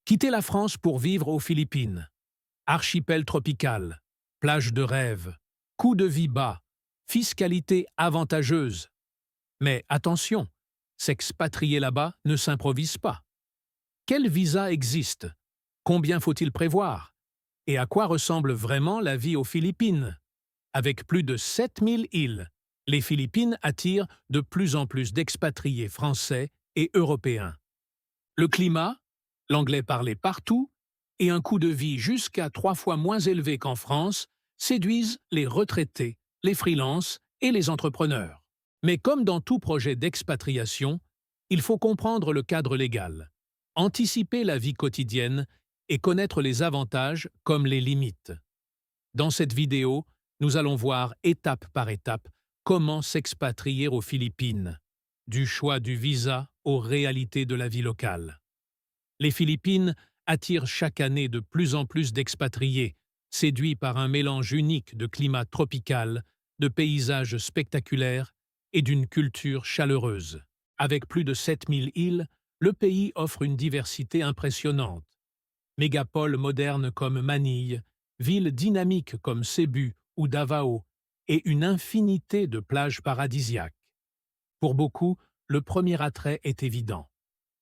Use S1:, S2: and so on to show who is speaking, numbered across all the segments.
S1: Quitter la France pour vivre aux Philippines. Archipel tropical, plage de rêve, coût de vie bas, fiscalité avantageuse. Mais attention, s'expatrier là-bas ne s'improvise pas. Quel visa existe? Combien faut-il prévoir? Et à quoi ressemble vraiment la vie aux Philippines? Avec plus de 7000 îles, les Philippines attirent de plus en plus d'expatriés français et européens. Le climat, l'anglais parlé partout, et un coût de vie jusqu'à 3 fois moins élevé qu'en France séduisent les retraités, les freelances et les entrepreneurs. Mais comme dans tout projet d'expatriation, il faut comprendre le cadre légal, anticiper la vie quotidienne et connaître les avantages comme les limites. Dans cette vidéo, nous allons voir étape par étape comment s'expatrier aux Philippines, du choix du visa aux réalités de la vie locale. Les Philippines attirent chaque année de plus en plus d'expatriés, séduits par un mélange unique de climat tropical, de paysages spectaculaires et d'une culture chaleureuse. Avec plus de 7000 îles, le pays offre une diversité impressionnante. Mégapoles modernes comme Manille, villes dynamiques comme Cebu ou Davao, et une infinité de plages paradisiaques. Pour beaucoup, le premier attrait est évident.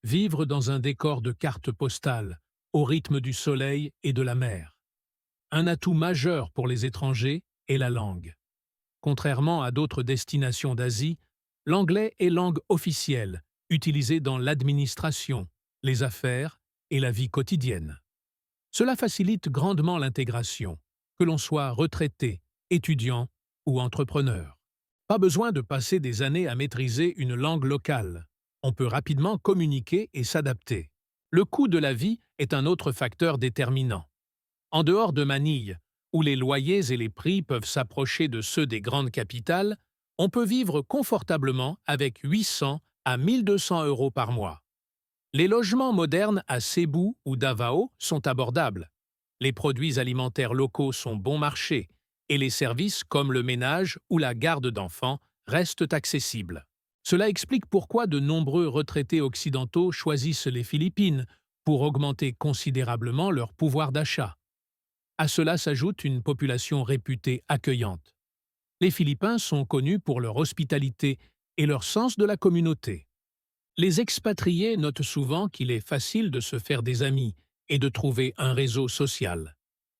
S1: Vivre dans un décor de cartes postales, au rythme du soleil et de la mer. Un atout majeur pour les étrangers est la langue. Contrairement à d'autres destinations d'Asie, l'anglais est langue officielle, utilisée dans l'administration, les affaires et la vie quotidienne. Cela facilite grandement l'intégration, que l'on soit retraité, étudiant ou entrepreneur. Pas besoin de passer des années à maîtriser une langue locale. On peut rapidement communiquer et s'adapter. Le coût de la vie est un autre facteur déterminant. En dehors de Manille, où les loyers et les prix peuvent s'approcher de ceux des grandes capitales, on peut vivre confortablement avec 800 à 1200 euros par mois. Les logements modernes à Cebu ou Davao sont abordables. Les produits alimentaires locaux sont bon marché et les services comme le ménage ou la garde d'enfants restent accessibles. Cela explique pourquoi de nombreux retraités occidentaux choisissent les Philippines pour augmenter considérablement leur pouvoir d'achat. À cela s'ajoute une population réputée accueillante. Les Philippins sont connus pour leur hospitalité et leur sens de la communauté. Les expatriés notent souvent qu'il est facile de se faire des amis et de trouver un réseau social,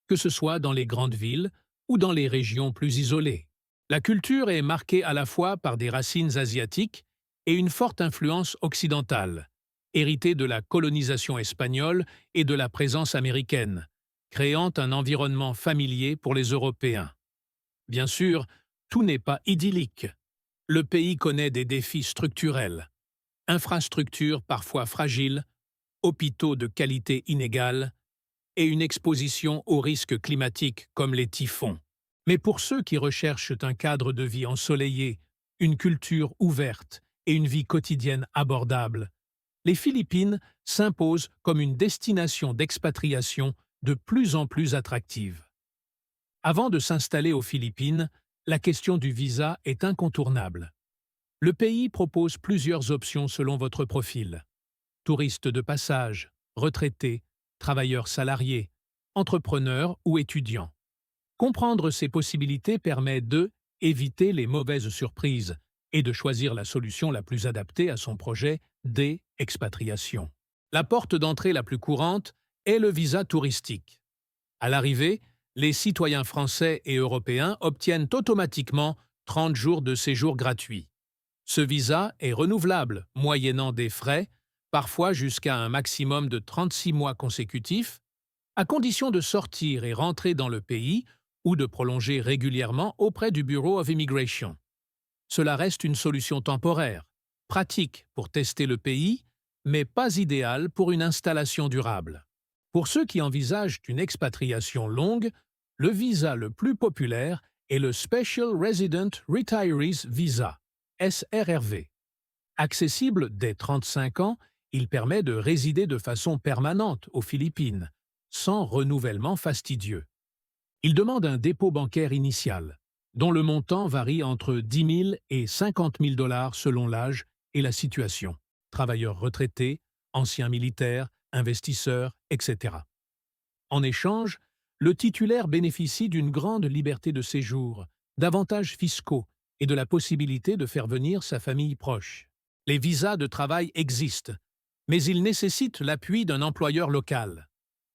S1: que ce soit dans les grandes villes ou dans les régions plus isolées. La culture est marquée à la fois par des racines asiatiques et une forte influence occidentale, héritée de la colonisation espagnole et de la présence américaine, créant un environnement familier pour les Européens. Bien sûr, tout n'est pas idyllique. Le pays connaît des défis structurels, infrastructures parfois fragiles, hôpitaux de qualité inégale et une exposition aux risques climatiques comme les typhons. Mais pour ceux qui recherchent un cadre de vie ensoleillé, une culture ouverte et une vie quotidienne abordable, les Philippines s'imposent comme une destination d'expatriation de plus en plus attractive. Avant de s'installer aux Philippines, la question du visa est incontournable. Le pays propose plusieurs options selon votre profil. Touristes de passage, retraités, travailleurs salariés, entrepreneurs ou étudiants. Comprendre ces possibilités permet de éviter les mauvaises surprises et de choisir la solution la plus adaptée à son projet d'expatriation. La porte d'entrée la plus courante est le visa touristique. À l'arrivée, les citoyens français et européens obtiennent automatiquement 30 jours de séjour gratuits. Ce visa est renouvelable, moyennant des frais, parfois jusqu'à un maximum de 36 mois consécutifs, à condition de sortir et rentrer dans le pays ou de prolonger régulièrement auprès du Bureau of Immigration. Cela reste une solution temporaire, pratique pour tester le pays, mais pas idéale pour une installation durable. Pour ceux qui envisagent une expatriation longue, le visa le plus populaire est le Special Resident Retirees Visa, SRRV. Accessible dès 35 ans, il permet de résider de façon permanente aux Philippines, sans renouvellement fastidieux. Il demande un dépôt bancaire initial, dont le montant varie entre 10 000 et 50 000 $ selon l'âge et la situation. Travailleurs retraités, anciens militaires, investisseurs, etc. En échange, le titulaire bénéficie d'une grande liberté de séjour, d'avantages fiscaux et de la possibilité de faire venir sa famille proche. Les visas de travail existent, mais ils nécessitent l'appui d'un employeur local.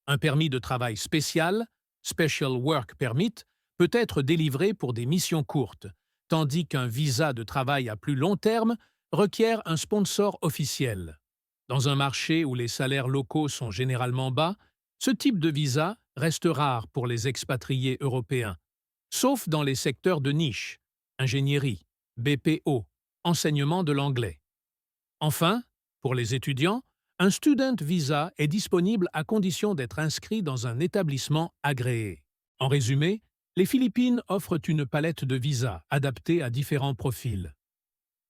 S1: Un permis de travail spécial, Special Work Permit, peut être délivré pour des missions courtes, tandis qu'un visa de travail à plus long terme requiert un sponsor officiel. Dans un marché où les salaires locaux sont généralement bas, ce type de visa reste rare pour les expatriés européens, sauf dans les secteurs de niche, ingénierie, BPO, enseignement de l'anglais. Enfin, pour les étudiants, un student visa est disponible à condition d'être inscrit dans un établissement agréé. En résumé, les Philippines offrent une palette de visas adaptés à différents profils.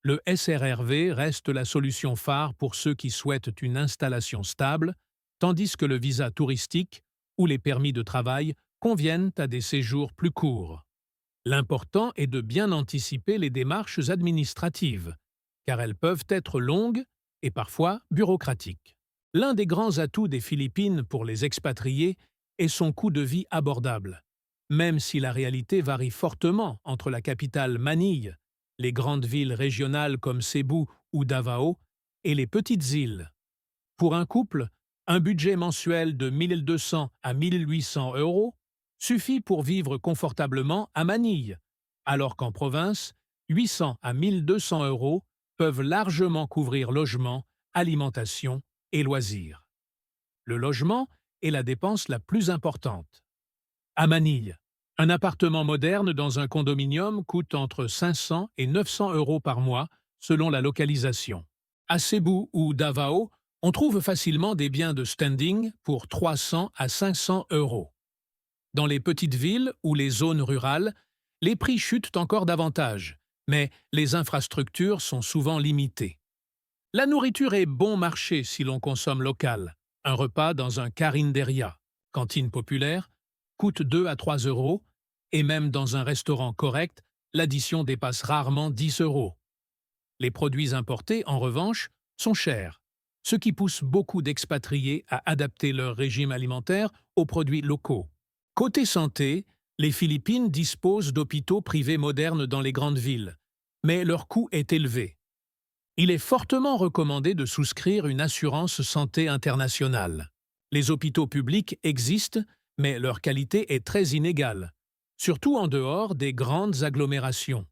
S1: Le SRRV reste la solution phare pour ceux qui souhaitent une installation stable, tandis que le visa touristique ou les permis de travail conviennent à des séjours plus courts. L'important est de bien anticiper les démarches administratives, car elles peuvent être longues et parfois bureaucratiques. L'un des grands atouts des Philippines pour les expatriés est son coût de vie abordable, même si la réalité varie fortement entre la capitale Manille, les grandes villes régionales comme Cebu ou Davao, et les petites îles. Pour un couple, un budget mensuel de 1 200 à 1 800 euros suffit pour vivre confortablement à Manille, alors qu'en province, 800 à 1 200 euros peuvent largement couvrir logement, alimentation et loisirs. Le logement est la dépense la plus importante. À Manille, un appartement moderne dans un condominium coûte entre 500 et 900 euros par mois, selon la localisation. À Cebu ou Davao, on trouve facilement des biens de standing pour 300 à 500 euros. Dans les petites villes ou les zones rurales, les prix chutent encore davantage, mais les infrastructures sont souvent limitées. La nourriture est bon marché si l'on consomme local. Un repas dans un carinderia, cantine populaire, coûte 2 à 3 euros, et même dans un restaurant correct, l'addition dépasse rarement 10 euros. Les produits importés, en revanche, sont chers, ce qui pousse beaucoup d'expatriés à adapter leur régime alimentaire aux produits locaux. Côté santé, les Philippines disposent d'hôpitaux privés modernes dans les grandes villes, mais leur coût est élevé. Il est fortement recommandé de souscrire une assurance santé internationale. Les hôpitaux publics existent, mais leur qualité est très inégale, surtout en dehors des grandes agglomérations.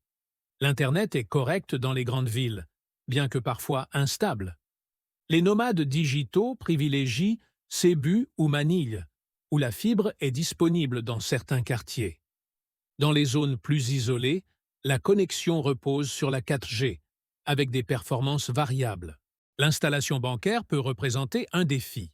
S1: L'Internet est correct dans les grandes villes, bien que parfois instable. Les nomades digitaux privilégient Cebu ou Manille, où la fibre est disponible dans certains quartiers. Dans les zones plus isolées, la connexion repose sur la 4G, avec des performances variables. L'installation bancaire peut représenter un défi.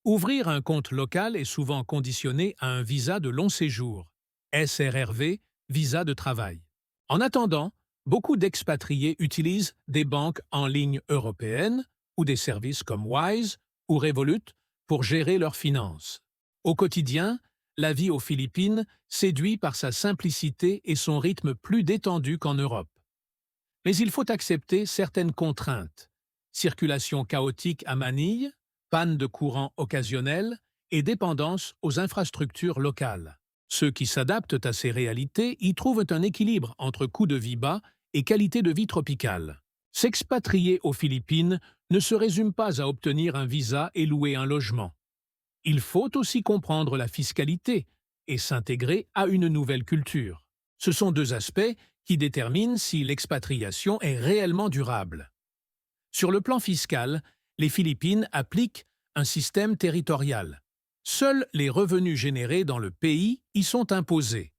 S1: Ouvrir un compte local est souvent conditionné à un visa de long séjour, SRRV, visa de travail. En attendant, beaucoup d'expatriés utilisent des banques en ligne européennes ou des services comme Wise ou Revolut pour gérer leurs finances. Au quotidien, la vie aux Philippines séduit par sa simplicité et son rythme plus détendu qu'en Europe. Mais il faut accepter certaines contraintes. Circulation chaotique à Manille, panne de courant occasionnelle et dépendance aux infrastructures locales. Ceux qui s'adaptent à ces réalités y trouvent un équilibre entre coût de vie bas et qualité de vie tropicale. S'expatrier aux Philippines ne se résume pas à obtenir un visa et louer un logement. Il faut aussi comprendre la fiscalité et s'intégrer à une nouvelle culture. Ce sont deux aspects qui déterminent si l'expatriation est réellement durable. Sur le plan fiscal, les Philippines appliquent un système territorial. Seuls les revenus générés dans le pays y sont imposés.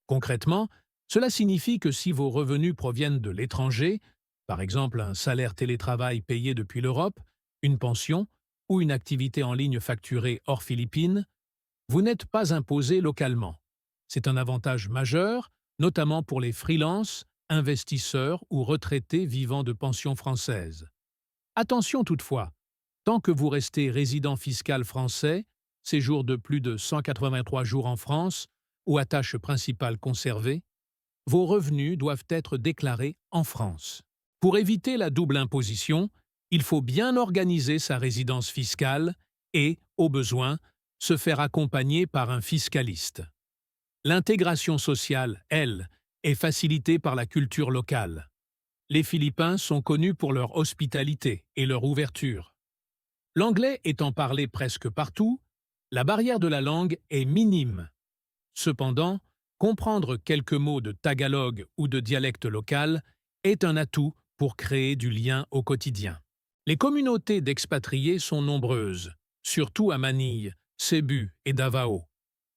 S1: Concrètement, cela signifie que si vos revenus proviennent de l'étranger, par exemple un salaire télétravail payé depuis l'Europe, une pension ou une activité en ligne facturée hors Philippines, vous n'êtes pas imposé localement. C'est un avantage majeur, notamment pour les freelances, investisseurs ou retraités vivant de pensions françaises. Attention toutefois, tant que vous restez résident fiscal français, séjour de plus de 183 jours en France ou attache principale conservée, vos revenus doivent être déclarés en France. Pour éviter la double imposition, il faut bien organiser sa résidence fiscale et, au besoin, se faire accompagner par un fiscaliste. L'intégration sociale, elle, est facilitée par la culture locale. Les Philippins sont connus pour leur hospitalité et leur ouverture. L'anglais étant parlé presque partout, la barrière de la langue est minime. Cependant, comprendre quelques mots de tagalog ou de dialecte local est un atout pour créer du lien au quotidien. Les communautés d'expatriés sont nombreuses, surtout à Manille, Cebu et Davao.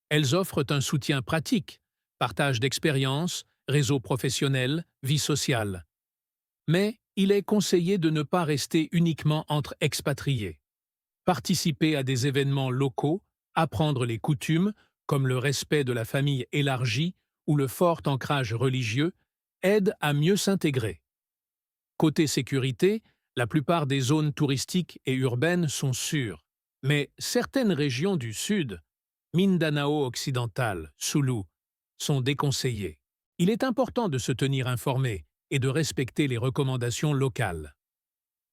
S1: Elles offrent un soutien pratique, partage d'expériences, réseau professionnel, vie sociale. Mais il est conseillé de ne pas rester uniquement entre expatriés. Participer à des événements locaux, apprendre les coutumes, comme le respect de la famille élargie ou le fort ancrage religieux, aide à mieux s'intégrer. Côté sécurité, la plupart des zones touristiques et urbaines sont sûres, mais certaines régions du sud, Mindanao occidental, Sulu, sont déconseillées. Il est important de se tenir informé et de respecter les recommandations locales.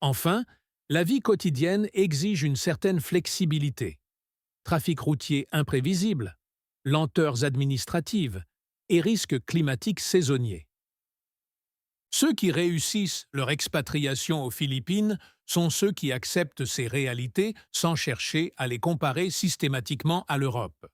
S1: Enfin, la vie quotidienne exige une certaine flexibilité. Trafic routier imprévisible, lenteurs administratives et risques climatiques saisonniers. Ceux qui réussissent leur expatriation aux Philippines sont ceux qui acceptent ces réalités sans chercher à les comparer systématiquement à l'Europe.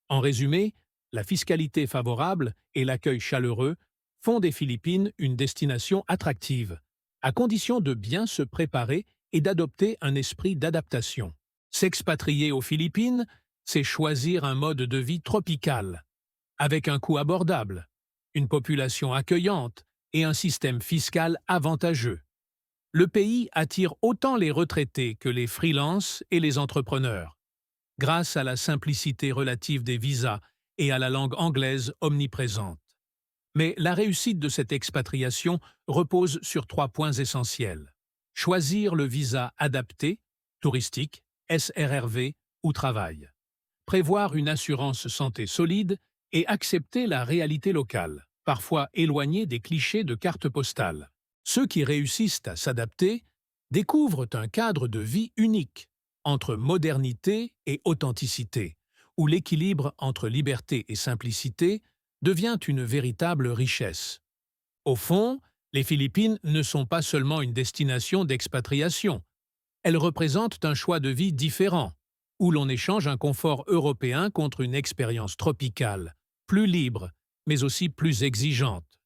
S1: En résumé, la fiscalité favorable et l'accueil chaleureux font des Philippines une destination attractive, à condition de bien se préparer et d'adopter un esprit d'adaptation. S'expatrier aux Philippines, c'est choisir un mode de vie tropical, avec un coût abordable, une population accueillante et un système fiscal avantageux. Le pays attire autant les retraités que les freelances et les entrepreneurs, grâce à la simplicité relative des visas et à la langue anglaise omniprésente. Mais la réussite de cette expatriation repose sur 3 points essentiels. Choisir le visa adapté, touristique, SRRV ou travail. Prévoir une assurance santé solide et accepter la réalité locale, parfois éloignée des clichés de cartes postales. Ceux qui réussissent à s'adapter découvrent un cadre de vie unique, entre modernité et authenticité, où l'équilibre entre liberté et simplicité devient une véritable richesse. Au fond, les Philippines ne sont pas seulement une destination d'expatriation. Elles représentent un choix de vie différent, où l'on échange un confort européen contre une expérience tropicale, plus libre, mais aussi plus exigeante.